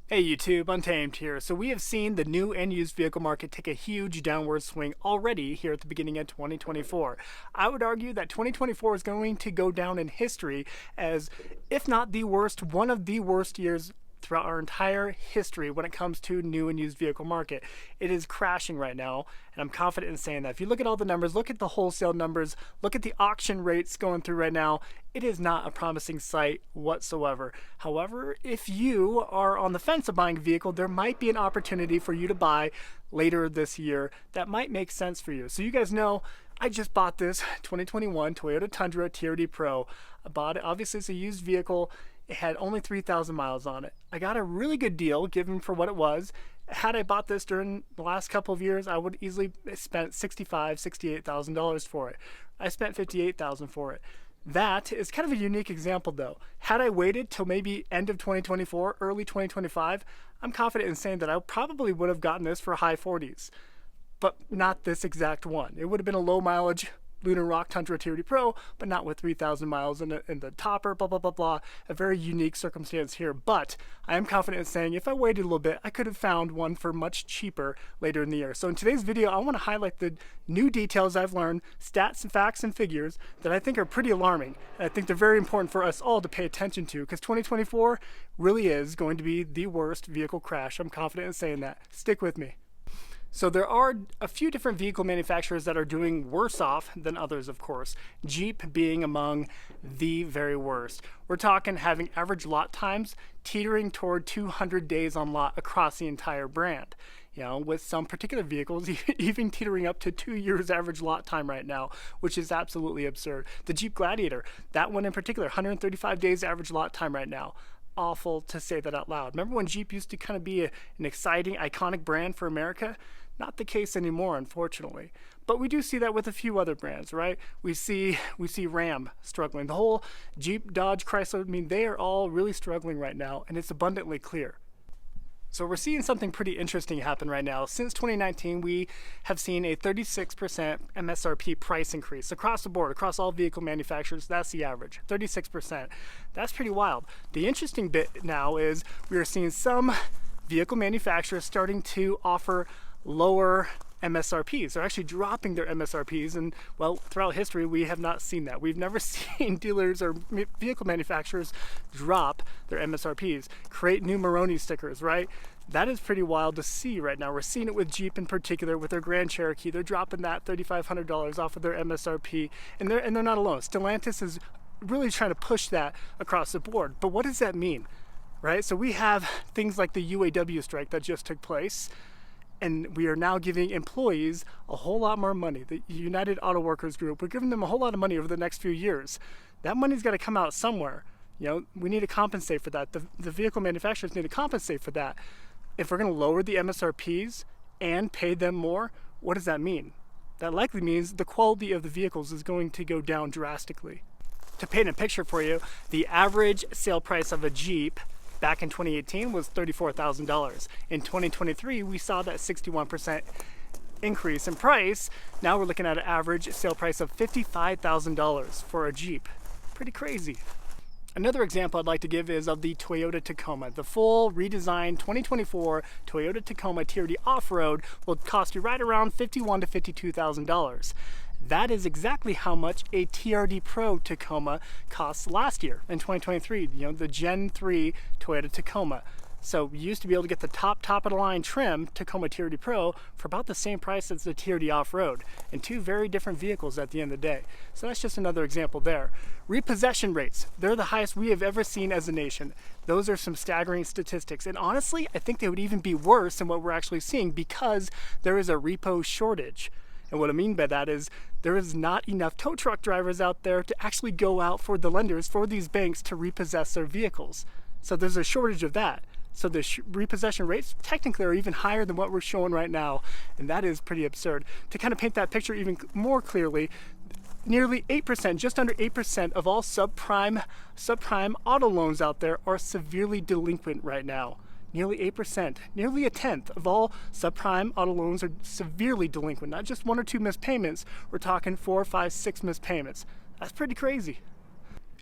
Hey YouTube, Untamed here. So we have seen the new and used vehicle market take a huge downward swing already here at the beginning of 2024. I would argue that 2024 is going to go down in history as, if not the worst, one of the worst years throughout our entire history when it comes to new and used vehicle market. It is crashing right now, and I'm confident in saying that. If you look at all the numbers, look at the wholesale numbers, look at the auction rates going through right now, it is not a promising sight whatsoever. However, if you are on the fence of buying a vehicle, there might be an opportunity for you to buy later this year that might make sense for you. So you guys know I just bought this 2021 Toyota Tundra TRD Pro. I bought it, obviously it's a used vehicle. It had only 3,000 miles on it. I got a really good deal given for what it was. Had I bought this during the last couple of years, I would easily spent $65,000, $68,000 for it. I spent $58,000 for it. That is kind of a unique example though. Had I waited till maybe end of 2024, early 2025, I'm confident in saying that I probably would have gotten this for high 40s, but not this exact one. It would have been a low mileage Lunar Rock Tundra TRD Pro, but not with 3,000 miles in the topper, blah, blah, blah, blah. A very unique circumstance here, but I am confident in saying if I waited a little bit, I could have found one for much cheaper later in the year. So in today's video, I want to highlight the new details I've learned, stats and facts and figures that I think are pretty alarming. And I think they're very important for us all to pay attention to because 2024 really is going to be the worst vehicle crash. I'm confident in saying that. Stick with me. So there are a few different vehicle manufacturers that are doing worse off than others, of course. Jeep being among the very worst. We're talking having average lot times teetering toward 200 days on lot across the entire brand. You know, with some particular vehicles even teetering up to 2 years average lot time right now, which is absolutely absurd. The Jeep Gladiator, that one in particular, 135 days average lot time right now. Awful to say that out loud. Remember when Jeep used to kind of be an exciting, iconic brand for America? Not the case anymore, unfortunately. But we do see that with a few other brands, right? We see Ram struggling. The whole Jeep, Dodge, Chrysler, I mean, they are all really struggling right now, and it's abundantly clear. So we're seeing something pretty interesting happen right now. Since 2019, we have seen a 36% MSRP price increase across the board, across all vehicle manufacturers. That's the average, 36%. That's pretty wild. The interesting bit now is we are seeing some vehicle manufacturers starting to offer lower MSRPs. They're actually dropping their MSRPs, and well, throughout history we have not seen that. We've never seen dealers or vehicle manufacturers drop their MSRPs, create new Maroni stickers, right? That is pretty wild to see right now. We're seeing it with Jeep in particular with their Grand Cherokee. They're dropping that $3,500 off of their MSRP, and they're not alone. Stellantis is really trying to push that across the board. But what does that mean, right? So we have things like the UAW strike that just took place, and we are now giving employees a whole lot more money. The United Auto Workers Group, we're giving them a whole lot of money over the next few years. That money's got to come out somewhere. You know, we need to compensate for that. The vehicle manufacturers need to compensate for that. If we're going to lower the MSRPs and pay them more, what does that mean? That likely means the quality of the vehicles is going to go down drastically. To paint a picture for you, the average sale price of a Jeep back in 2018 was $34,000. In 2023, we saw that 61% increase in price. Now we're looking at an average sale price of $55,000 for a Jeep. Pretty crazy. Another example I'd like to give is of the Toyota Tacoma. The full redesigned 2024 Toyota Tacoma TRD Off-Road will cost you right around $51,000 to $52,000. That is exactly how much a TRD Pro Tacoma costs last year in 2023, you know, the Gen 3 Toyota Tacoma. So you used to be able to get the top of the line trim Tacoma TRD Pro for about the same price as the TRD Off-Road, and two very different vehicles at the end of the day. So that's just another example there. Repossession rates, they're the highest we have ever seen as a nation. Those are some staggering statistics, and honestly, I think they would even be worse than what we're actually seeing because there is a repo shortage. And what I mean by that is there is not enough tow truck drivers out there to actually go out for the lenders, for these banks to repossess their vehicles. So there's a shortage of that. So the repossession rates technically are even higher than what we're showing right now. And that is pretty absurd. To kind of paint that picture even more clearly, nearly 8%, just under 8% of all subprime auto loans out there are severely delinquent right now. Nearly 8%, nearly a tenth of all subprime auto loans are severely delinquent. Not just 1 or 2 missed payments, we're talking 4, 5, 6 missed payments. That's pretty crazy.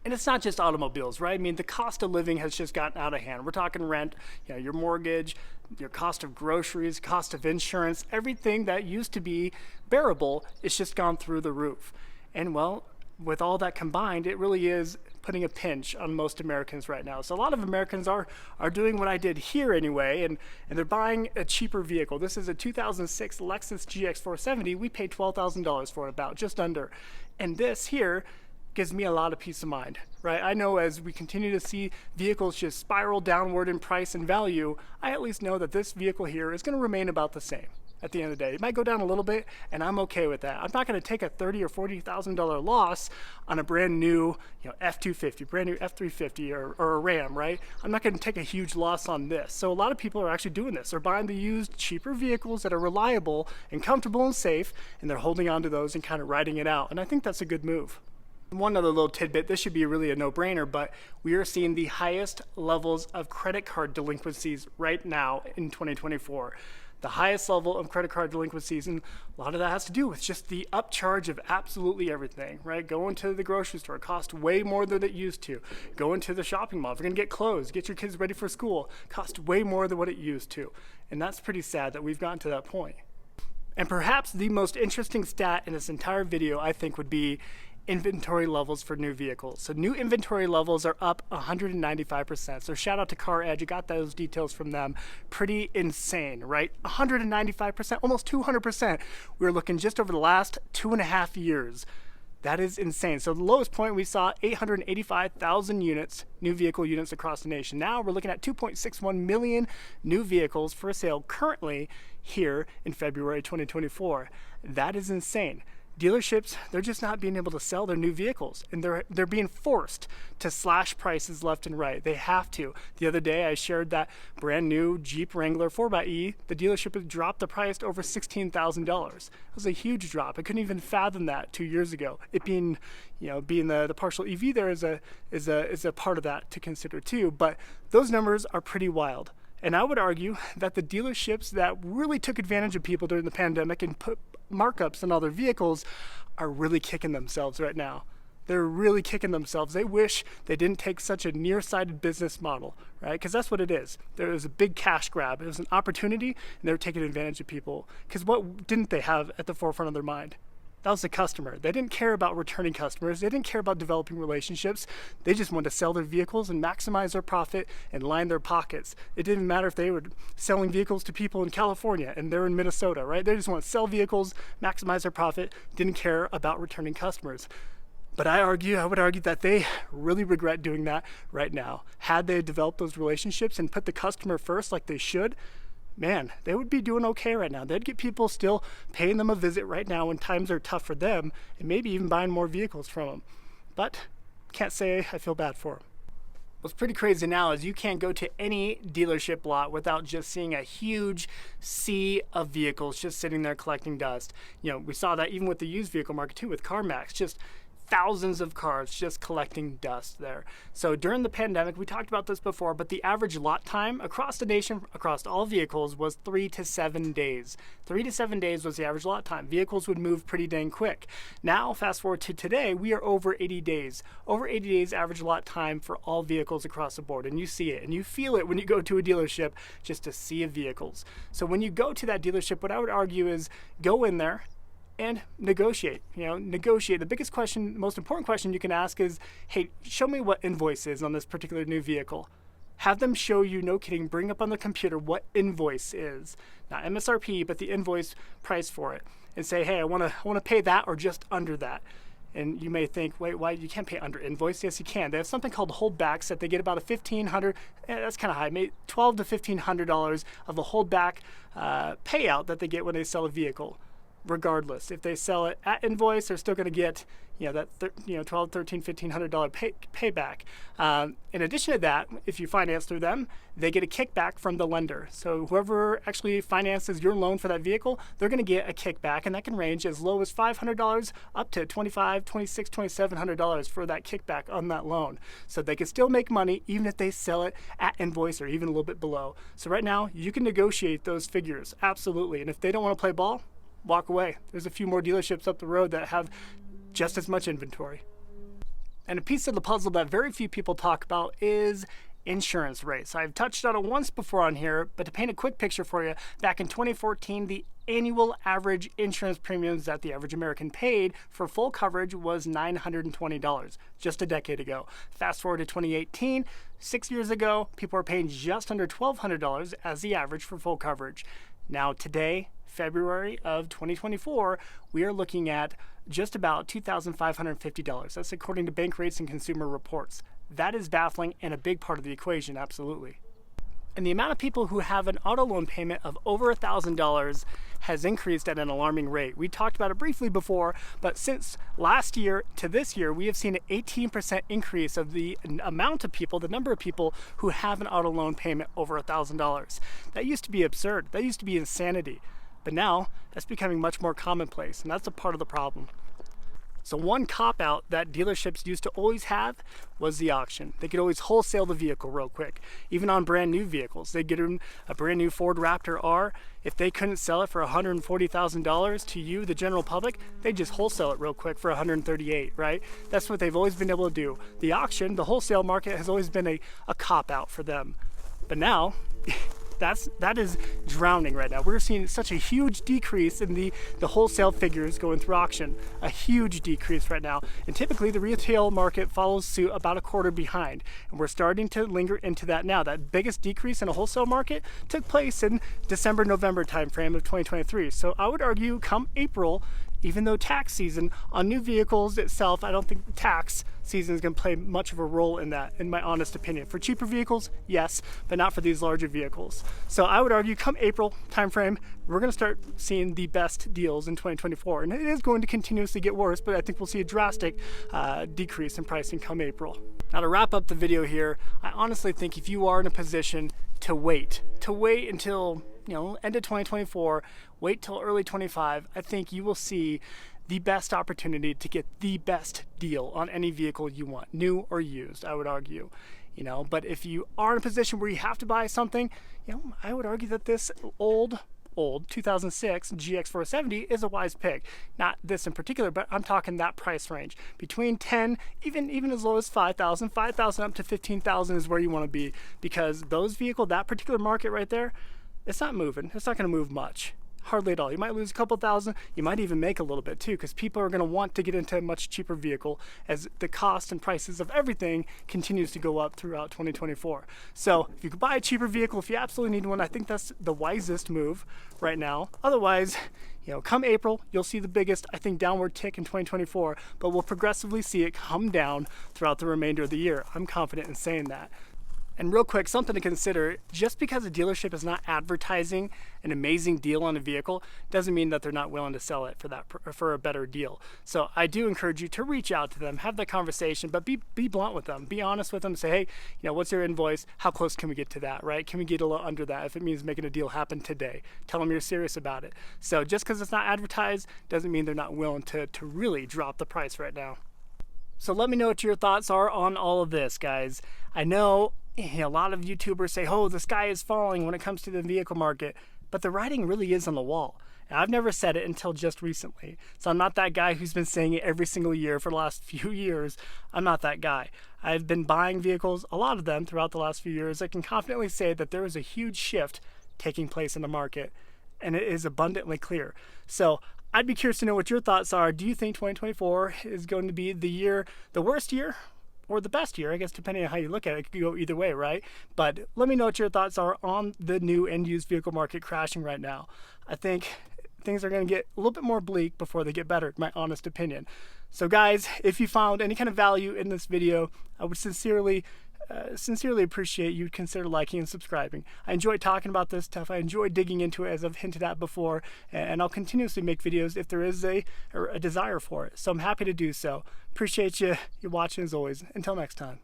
And it's not just automobiles, right? I mean, the cost of living has just gotten out of hand. We're talking rent, your mortgage, your cost of groceries, cost of insurance, everything that used to be bearable, it's just gone through the roof. And well, with all that combined, it really is putting a pinch on most Americans right now. So a lot of Americans are doing what I did here anyway, and they're buying a cheaper vehicle. This is a 2006 Lexus GX470. We paid $12,000 for it, about just under. And this here gives me a lot of peace of mind, right? I know as we continue to see vehicles just spiral downward in price and value, I at least know that this vehicle here is going to remain about the same at the end of the day. It might go down a little bit, and I'm okay with that. I'm not going to take a $30,000 or $40,000 loss on a brand new, F-250, brand new F-350, or a Ram, right? I'm not going to take a huge loss on this. So a lot of people are actually doing this. They're buying the used, cheaper vehicles that are reliable and comfortable and safe, and they're holding on to those and kind of riding it out. And I think that's a good move. One other little tidbit, this should be really a no-brainer, but we are seeing the highest levels of credit card delinquencies right now in 2024. The highest level of credit card delinquencies, and a lot of that has to do with just the upcharge of absolutely everything, right? Going to the grocery store cost way more than it used to. Going to the shopping mall, if you're gonna get clothes, get your kids ready for school, cost way more than what it used to. And that's pretty sad that we've gotten to that point. And perhaps the most interesting stat in this entire video, I think, would be inventory levels for new vehicles. So new inventory levels are up 195%. So shout out to Car Edge, you got those details from them. Pretty insane, right? 195%, almost 200%. We're looking just over the last 2.5 years. That is insane. So the lowest point we saw 885,000 units, new vehicle units across the nation. Now we're looking at 2.61 million new vehicles for sale currently here in February 2024. That is insane. Dealerships, they're just not being able to sell their new vehicles, and they're being forced to slash prices left and right. They have to. The other day I shared that brand new Jeep Wrangler 4xe. The dealership has dropped the price to over $16,000. It was a huge drop. I couldn't even fathom that 2 years ago. It being, being the partial EV there is a part of that to consider too. But those numbers are pretty wild. And I would argue that the dealerships that really took advantage of people during the pandemic and put markups on all their vehicles are really kicking themselves right now. They're really kicking themselves. They wish they didn't take such a nearsighted business model, right? Because that's what it is. There was a big cash grab. It was an opportunity, and they were taking advantage of people. Because what didn't they have at the forefront of their mind? That was the customer. They didn't care about returning customers. They didn't care about developing relationships. They just wanted to sell their vehicles and maximize their profit and line their pockets. It didn't matter if they were selling vehicles to people in California and they're in Minnesota, right? They just want to sell vehicles, maximize their profit, didn't care about returning customers. But I would argue that they really regret doing that right now. Had they developed those relationships and put the customer first like they should, man, they would be doing okay right now. They'd get people still paying them a visit right now when times are tough for them, and maybe even buying more vehicles from them. But can't say I feel bad for them. What's pretty crazy now is you can't go to any dealership lot without just seeing a huge sea of vehicles just sitting there collecting dust. We saw that even with the used vehicle market too, with CarMax, just thousands of cars just collecting dust there. So during the pandemic, we talked about this before, but the average lot time across the nation, across all vehicles, was 3 to 7 days. 3 to 7 days was the average lot time. Vehicles would move pretty dang quick. Now, fast forward to today, we are over 80 days. Over 80 days average lot time for all vehicles across the board. And you see it, and you feel it when you go to a dealership, just a sea of vehicles. So when you go to that dealership, what I would argue is go in there and negotiate. Negotiate. The biggest question, most important question you can ask is, hey, show me what invoice is on this particular new vehicle. Have them show you, no kidding, bring up on the computer what invoice is. Not MSRP, but the invoice price for it. And say, hey, I want to pay that or just under that. And you may think, wait, why you can't pay under invoice? Yes, you can. They have something called holdbacks that they get about a $1,500, that's kind of high, maybe $1,200 to $1,500 of a holdback payout that they get when they sell a vehicle. Regardless, if they sell it at invoice, they're still going to get that $1,200, $1,300, $1,500 payback. In addition to that, if you finance through them, they get a kickback from the lender. So whoever actually finances your loan for that vehicle, they're going to get a kickback, and that can range as low as $500 up to $2,500, $2,600, $2,700 for that kickback on that loan. So they can still make money even if they sell it at invoice or even a little bit below. So right now, you can negotiate those figures, absolutely. And if they don't want to play ball, walk away. There's a few more dealerships up the road that have just as much inventory. And a piece of the puzzle that very few people talk about is insurance rates. I've touched on it once before on here, but to paint a quick picture for you, back in 2014, the annual average insurance premiums that the average American paid for full coverage was $920, just a decade ago. Fast forward to 2018, 6 years ago, people were paying just under $1,200 as the average for full coverage. Now today, February of 2024, we are looking at just about $2,550. That's according to bank rates and consumer reports. That is baffling and a big part of the equation, absolutely. And the amount of people who have an auto loan payment of over $1,000 has increased at an alarming rate. We talked about it briefly before, but since last year to this year, we have seen an 18% increase of the amount of people, the number of people who have an auto loan payment over $1,000. That used to be absurd. That used to be insanity. But now that's becoming much more commonplace, and that's a part of the problem. So one cop-out that dealerships used to always have was the auction. They could always wholesale the vehicle real quick, even on brand new vehicles. They'd get them a brand new Ford Raptor R. If they couldn't sell it for $140,000 to you, the general public, they'd just wholesale it real quick for $138,000, right? That's what they've always been able to do. The auction, the wholesale market, has always been a cop-out for them. But now, that is drowning right now. We're seeing such a huge decrease in the wholesale figures going through auction, a huge decrease right now. And typically the retail market follows suit about a quarter behind. And we're starting to linger into that now. That biggest decrease in a wholesale market took place in December, November timeframe of 2023. So I would argue come April, even though tax season on new vehicles itself, I don't think tax season is going to play much of a role in that, in my honest opinion. For cheaper vehicles, yes, but not for these larger vehicles. So I would argue come April timeframe, we're going to start seeing the best deals in 2024. And it is going to continuously get worse, but I think we'll see a drastic decrease in pricing come April. Now to wrap up the video here, I honestly think if you are in a position to wait until end of 2024, wait till early 25, I think you will see the best opportunity to get the best deal on any vehicle you want, new or used, I would argue. But if you are in a position where you have to buy something, I would argue that this old 2006 GX470 is a wise pick. Not this in particular, but I'm talking that price range. Between 10, even as low as 5,000 up to 15,000 is where you want to be, because those vehicles, that particular market right there, it's not moving. It's not going to move much. Hardly at all. You might lose a couple thousand. You might even make a little bit too, because people are going to want to get into a much cheaper vehicle as the cost and prices of everything continues to go up throughout 2024. So if you could buy a cheaper vehicle, if you absolutely need one, I think that's the wisest move right now. Otherwise, come April, you'll see the biggest, I think, downward tick in 2024, but we'll progressively see it come down throughout the remainder of the year. I'm confident in saying that. And real quick, something to consider, just because a dealership is not advertising an amazing deal on a vehicle doesn't mean that they're not willing to sell it for a better deal. So I do encourage you to reach out to them, have that conversation, but be blunt with them, be honest with them, say, hey, what's your invoice? How close can we get to that, right? Can we get a little under that if it means making a deal happen today? Tell them you're serious about it. So just because it's not advertised doesn't mean they're not willing to really drop the price right now. So let me know what your thoughts are on all of this, guys. I know a lot of YouTubers say, oh, the sky is falling when it comes to the vehicle market, but the writing really is on the wall. And I've never said it until just recently. So I'm not that guy who's been saying it every single year for the last few years. I'm not that guy. I've been buying vehicles, a lot of them throughout the last few years. I can confidently say that there is a huge shift taking place in the market, and it is abundantly clear. So I'd be curious to know what your thoughts are. Do you think 2024 is going to be the worst year? Or the best year, I guess, depending on how you look at it. It could go either way, right? But let me know what your thoughts are on the new and used vehicle market crashing right now. I think things are going to get a little bit more bleak before they get better, my honest opinion. So guys, if you found any kind of value in this video, I would sincerely appreciate you consider liking and subscribing. I enjoy talking about this stuff. I enjoy digging into it, as I've hinted at before, and I'll continuously make videos if there is a desire for it. So I'm happy to do so. Appreciate you watching as always. Until next time.